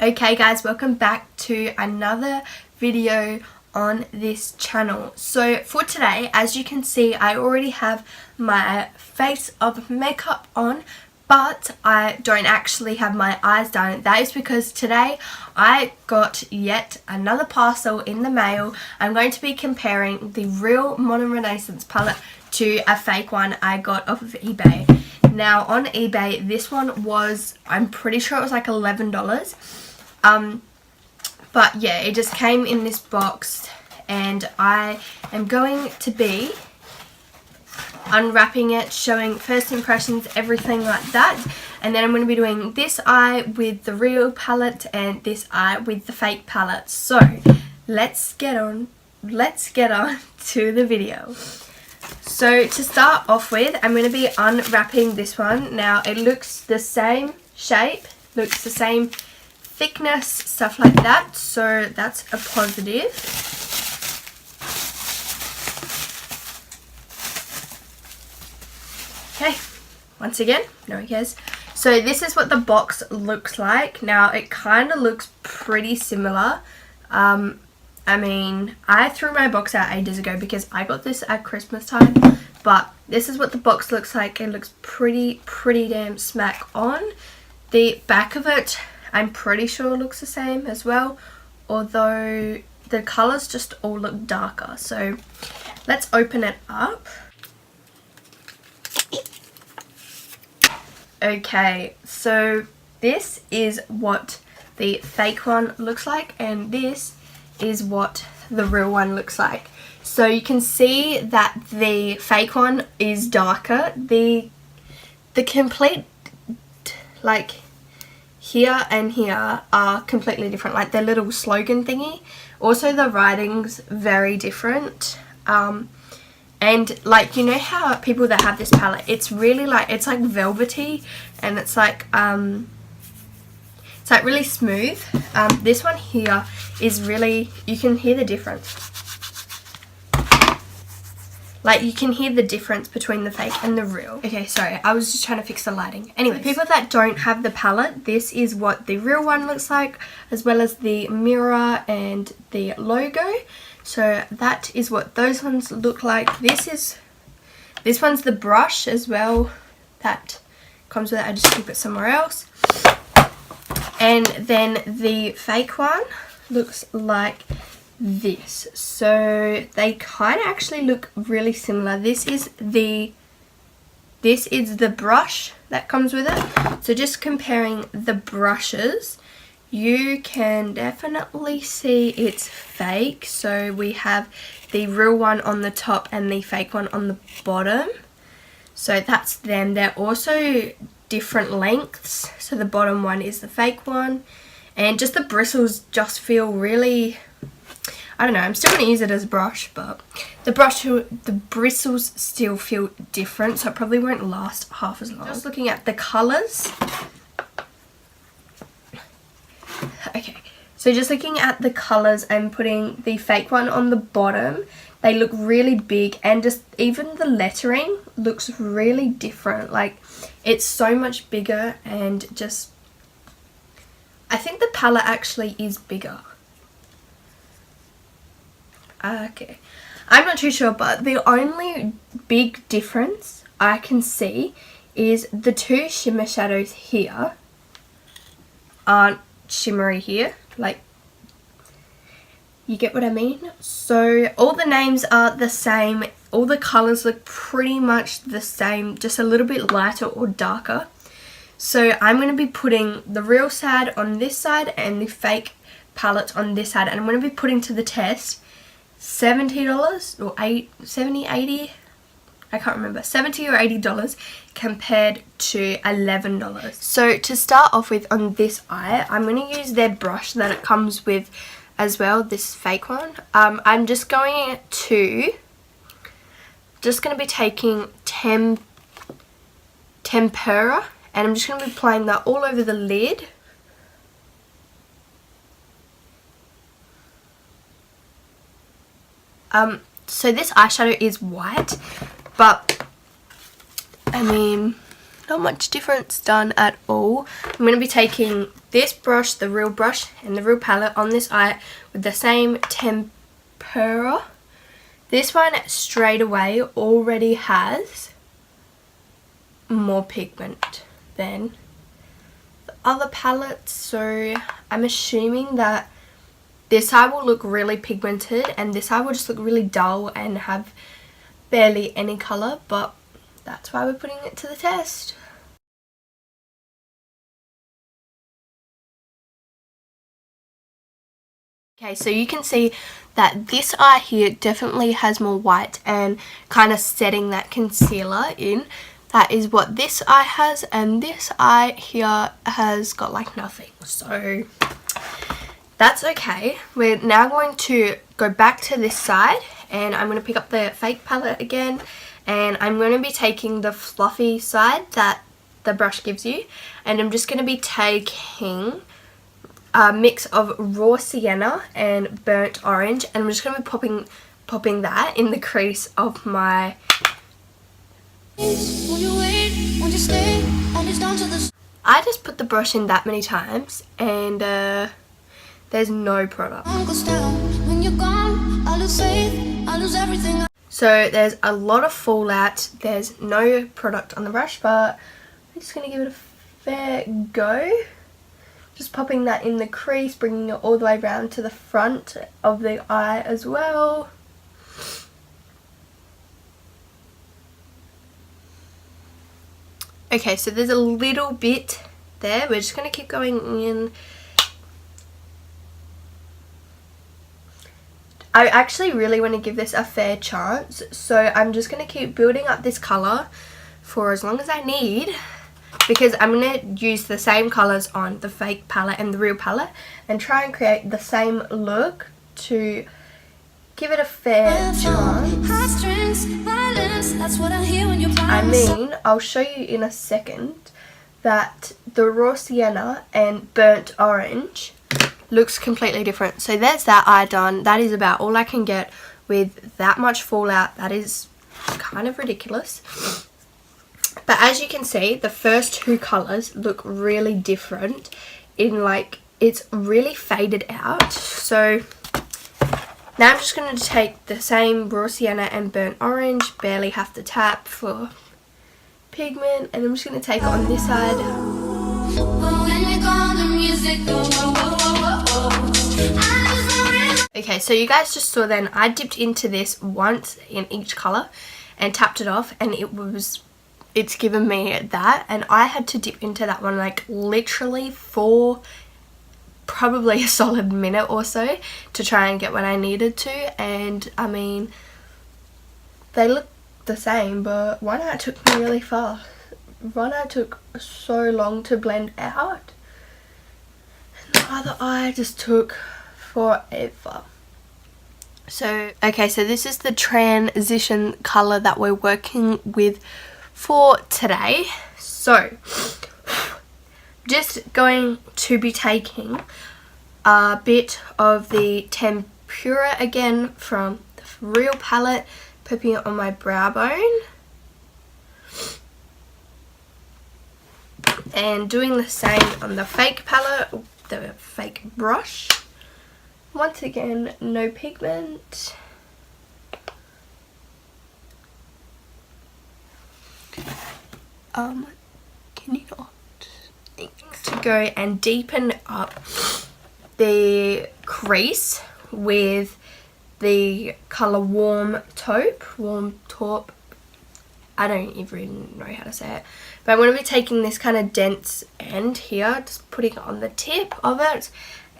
Okay guys, welcome back to another video on this channel. So for today, as you can see, I already have my face of makeup on, but I don't actually have my eyes done. That is because today I got yet another parcel in the mail. I'm going to be comparing the real Modern Renaissance palette to a fake one I got off of eBay. Now on eBay, this one was, I'm pretty sure it was like $11. But yeah, it just came in this box and I am going to be unwrapping it, showing first impressions, everything like that. And then I'm going to be doing this eye with the real palette and this eye with the fake palette. So let's get on to the video. So to start off with, I'm going to be unwrapping this one. Now it looks the same shape, looks the same thickness, stuff like that, so that's a positive. Okay, once again, no one cares. So this is what the box looks like. Now it kind of looks pretty similar. I mean, I threw my box out ages ago because I got this at Christmas time, but this is what the box looks like. It looks pretty damn smack on. The back of it, I'm pretty sure looks the same as well, although the colours just all look darker. So let's open it up. Okay, so this is what the fake one looks like, and this is what the real one looks like. So you can see that the fake one is darker. The complete, like, here and here are completely different, like their little slogan thingy. Also the writing's very different, and like, you know how people that have this palette, it's really like, it's like velvety and it's like really smooth. This one here is really, you can hear the difference. Like, you can hear the difference between the fake and the real. Okay, sorry, I was just trying to fix the lighting. Anyway, for people that don't have the palette, this is what the real one looks like, as well as the mirror and the logo. So that is what those ones look like. This one's the brush as well. That comes with it. I just keep it somewhere else. And then the fake one looks like this. So they kind of actually look really similar. This is the brush that comes with it. So just comparing the brushes, you can definitely see it's fake. So we have the real one on the top and the fake one on the bottom. So that's them. They're also different lengths. So the bottom one is the fake one, and just the bristles just feel really, I don't know, I'm still going to use it as a brush, but the bristles still feel different, so it probably won't last half as long. Just looking at the colours. Okay, so just looking at the colours and putting the fake one on the bottom, they look really big, and just even the lettering looks really different. Like, it's so much bigger, and just, I think the palette actually is bigger. Okay, I'm not too sure, but the only big difference I can see is the two shimmer shadows here aren't shimmery here. Like, you get what I mean? So all the names are the same, all the colours look pretty much the same, just a little bit lighter or darker. So I'm going to be putting the real side on this side and the fake palette on this side, and I'm going to be putting to the test $70 or $80, I can't remember, $70 or $80 compared to $11. So to start off with, on this eye, I'm going to use their brush that it comes with as well, this fake one. I'm just going to be taking Tempera, and I'm just going to be applying that all over the lid. So this eyeshadow is white, but I mean, not much difference done at all. I'm going to be taking this brush, the Real brush, and the Real palette on this eye with the same tempera. This one straight away already has more pigment than the other palettes, so I'm assuming that this eye will look really pigmented and this eye will just look really dull and have barely any colour, but that's why we're putting it to the test. Okay, so you can see that this eye here definitely has more white and kind of setting that concealer in. That is what this eye has, and this eye here has got like nothing. So that's okay. We're now going to go back to this side and I'm going to pick up the fake palette again, and I'm going to be taking the fluffy side that the brush gives you, and I'm just going to be taking a mix of raw sienna and burnt orange, and I'm just going to be popping that in the crease of my... I just put the brush in that many times and there's no product. So there's a lot of fallout, there's no product on the brush, but I'm just going to give it a fair go. Just popping that in the crease, bringing it all the way around to the front of the eye as well. Okay, so there's a little bit there. We're just going to keep going in. I actually really want to give this a fair chance, so I'm just going to keep building up this colour for as long as I need, because I'm going to use the same colours on the fake palette and the Real palette and try and create the same look to give it a fair chance. I mean, I'll show you in a second that the raw sienna and burnt orange looks completely different. So there's that eye done. That is about all I can get with that much fallout. That is kind of ridiculous. But as you can see, the first two colours look really different in like, it's really faded out. So now I'm just going to take the same raw sienna and burnt orange, barely have to tap for pigment, and I'm just going to take it on this side. Okay, so you guys just saw then I dipped into this once in each colour and tapped it off, and it's given me that, and I had to dip into that one like literally for probably a solid minute or so to try and get what I needed to. And I mean, they look the same, but one eye took me really fast. One eye took so long to blend out, and the other eye just took forever. So okay, so this is the transition colour that we're working with for today. So just going to be taking a bit of the tempera again from the Real palette, popping it on my brow bone, and doing the same on the fake palette, the fake brush. Once again, no pigment. Can you not? To go and deepen up the crease with the colour Warm Taupe. I don't even know how to say it. But I'm going to be taking this kind of dense end here, just putting it on the tip of it.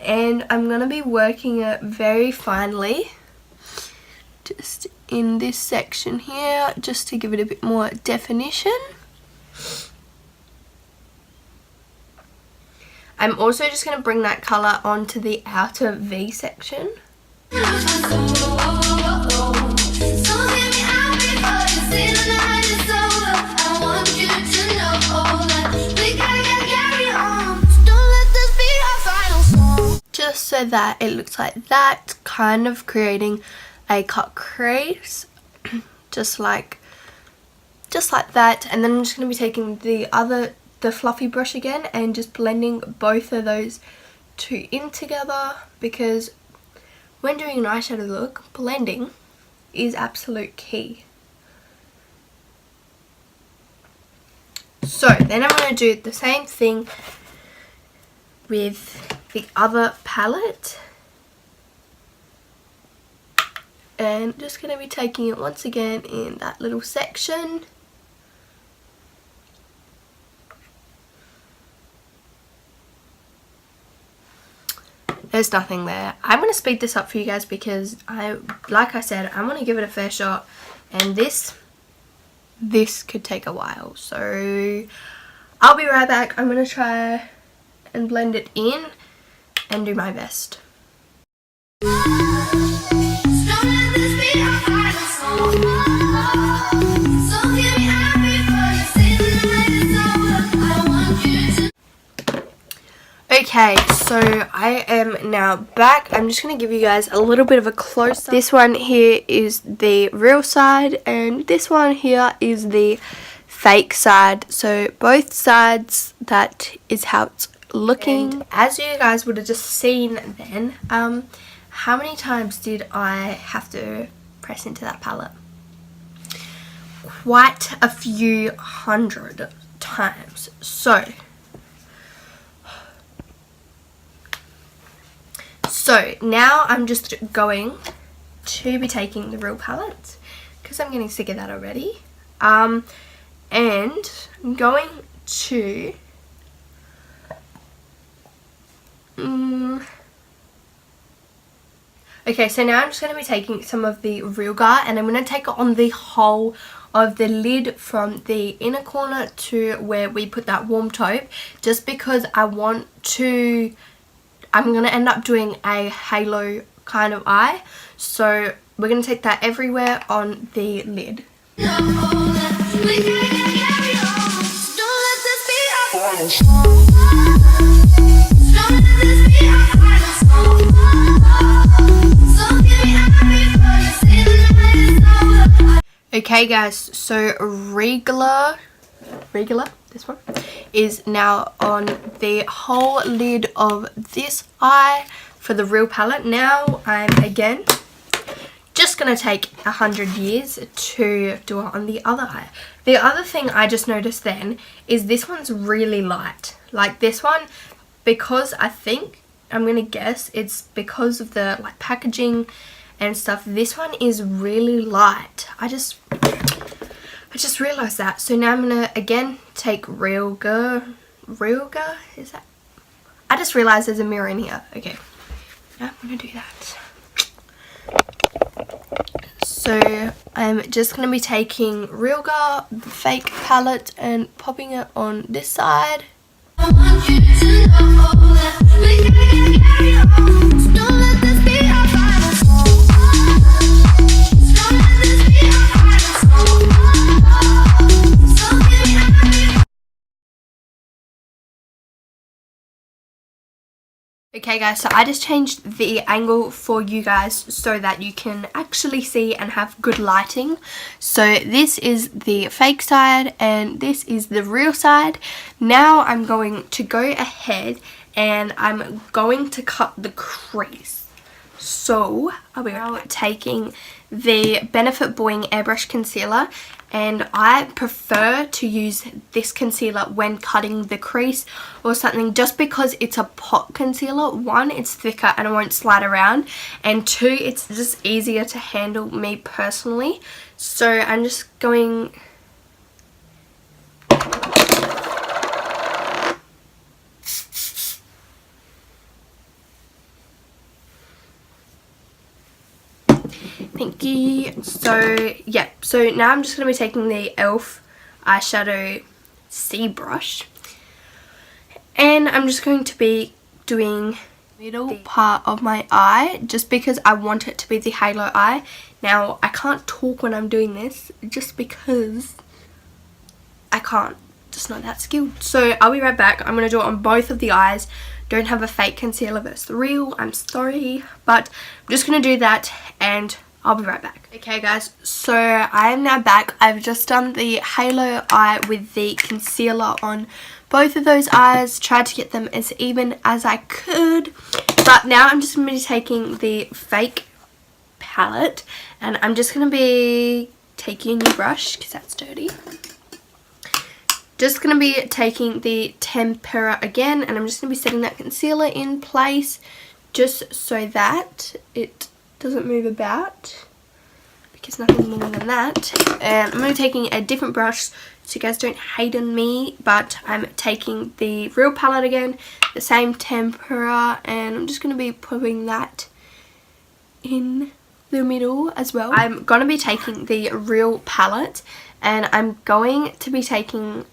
And I'm going to be working it very finely. Just in this section here, just to give it a bit more definition. I'm also just going to bring that colour onto the outer V section. Just so that it looks like that, kind of creating a cut crease, just like just like that. And then I'm just going to be taking the fluffy brush again and just blending both of those two in together, because when doing an eyeshadow look, blending is absolute key. So then I'm going to do the same thing with the other palette, and just going to be taking it once again in that little section. There's nothing there. I'm going to speed this up for you guys because like I said, I want to give it a fair shot, and this could take a while. So I'll be right back. I'm going to try and blend it in and do my best. Okay, so I am now back. I'm just going to give you guys a little bit of a close-up. This one here is the real side, and this one here is the fake side. So both sides, that is how it's looking. And as you guys would have just seen then, how many times did I have to press into that palette? Quite a few hundred times. So now I'm just going to be taking the real palette because I'm getting sick of that already. And I'm going to okay, so now I'm just going to be taking some of the Real Gar, and I'm going to take it on the whole of the lid from the inner corner to where we put that warm taupe, just because I'm going to end up doing a halo kind of eye. So we're going to take that everywhere on the lid. Okay guys, so regular, this one, is now on the whole lid of this eye for the Real palette. Now I'm again just going to take 100 years to do it on the other eye. The other thing I just noticed then is this one's really light. Like this one, because I think, I'm going to guess it's because of the like packaging and stuff, this one is really light. I just realized that. So now I'm going to again take Real Gar, is that? I just realized there's a mirror in here. Okay, now I'm going to do that. So I'm just going to be taking Real Gar, the fake palette, and popping it on this side. I want you to know that we can carry on. So don't let this be our final song. So don't let this be our final song. So give me everything. Okay guys, so I just changed the angle for you guys so that you can actually see and have good lighting. So this is the fake side and this is the real side. Now I'm going to go ahead and I'm going to cut the crease. So I'll be now taking the Benefit Boing Airbrush Concealer, and I prefer to use this concealer when cutting the crease or something, just because it's a pot concealer. One, it's thicker and it won't slide around, and two, it's just easier to handle, me personally. So I'm just going... Thank you. So yeah, so now I'm just going to be taking the e.l.f. eyeshadow C brush, and I'm just going to be doing the middle part of my eye, just because I want it to be the halo eye. Now I can't talk when I'm doing this just because I can't, just not that skilled. So I'll be right back. I'm going to do it on both of the eyes. Don't have a fake concealer versus the real, I'm sorry, but I'm just going to do that and I'll be right back. Okay guys, so I am now back. I've just done the halo eye with the concealer on both of those eyes. Tried to get them as even as I could. But now I'm just going to be taking the fake palette. And I'm just going to be taking a new brush because that's dirty. Just going to be taking the Tempera again. And I'm just going to be setting that concealer in place. Just so that it doesn't move about, because nothing more than that. And I'm going to be taking a different brush so you guys don't hate on me, but I'm taking the real palette again, the same Tempera, and I'm just going to be putting that in the middle as well. I'm going to be taking the real palette, and I'm going to be taking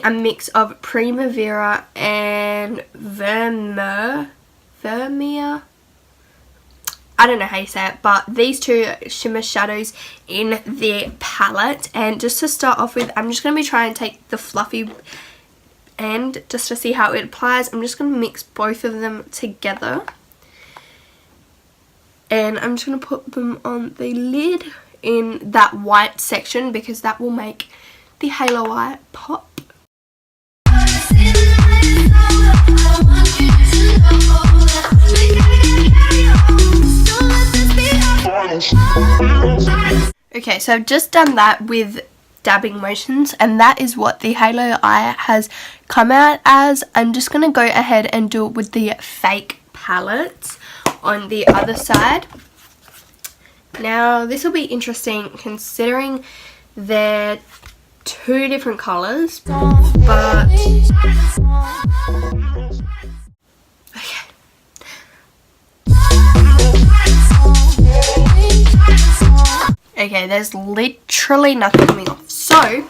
a mix of Primavera and Vermeer. I don't know how you say it, but these two shimmer shadows in the palette. And just to start off with, I'm just going to be trying to take the fluffy end just to see how it applies. I'm just going to mix both of them together. And I'm just going to put them on the lid in that white section because that will make the halo eye pop. Okay, so I've just done that with dabbing motions, and that is what the halo eye has come out as. I'm just going to go ahead and do it with the fake palettes on the other side. Now this will be interesting considering they're two different colours, but okay, there's literally nothing coming off, so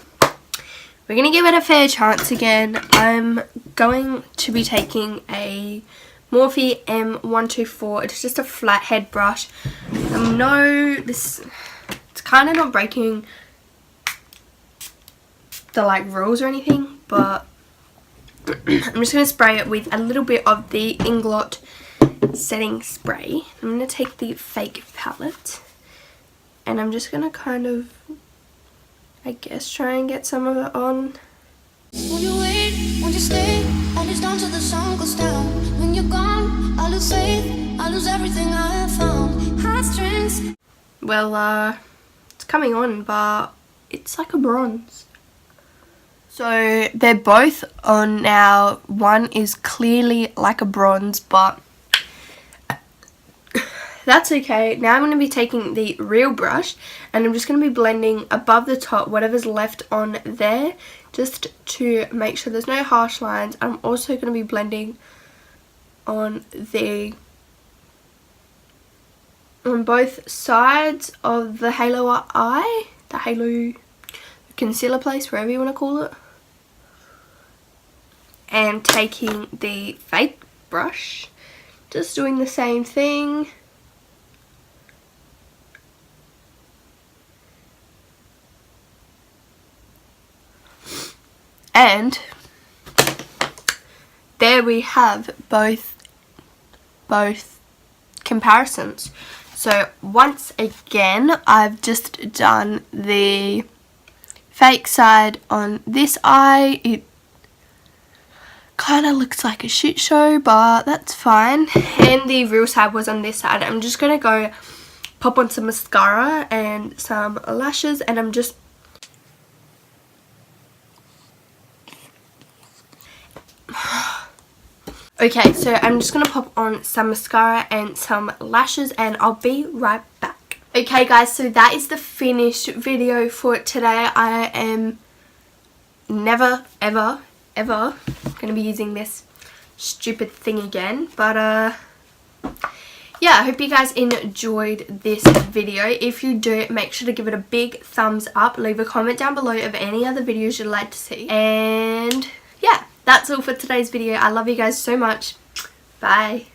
we're gonna give it a fair chance again. I'm going to be taking a Morphe M124. It's just a flathead brush. It's kind of not breaking the rules or anything, but I'm just going to spray it with a little bit of the Inglot setting spray. I'm going to take the fake palette and I'm just going to kind of, I guess, try and get some of it on. Won't you wait, won't you stay, I just down till the sun goes down. When you're gone, I lose faith, I lose everything I have found. Heartstrings. Well, it's coming on, but it's like a bronze. So they're both on now. One is clearly like a bronze, but that's okay. Now I'm going to be taking the real brush and I'm just going to be blending above the top whatever's left on there, just to make sure there's no harsh lines. I'm also going to be blending on both sides of the halo eye, the halo concealer place, wherever you want to call it. And taking the fake brush, just doing the same thing. And there we have both comparisons. So once again, I've just done the fake side on this eye. It kind of looks like a shit show, but that's fine. And the real side was on this side. I'm just going to go pop on some mascara and some lashes, and I'm just okay, so I'm just going to pop on some mascara and some lashes and I'll be right back. Okay guys, so that is the finished video for today. I am never ever going to be using this stupid thing again, but yeah, I hope you guys enjoyed this video. If you do, make sure to give it a big thumbs up. Leave a comment down below of any other videos you'd like to see, and yeah, that's all for today's video. I love you guys so much. Bye.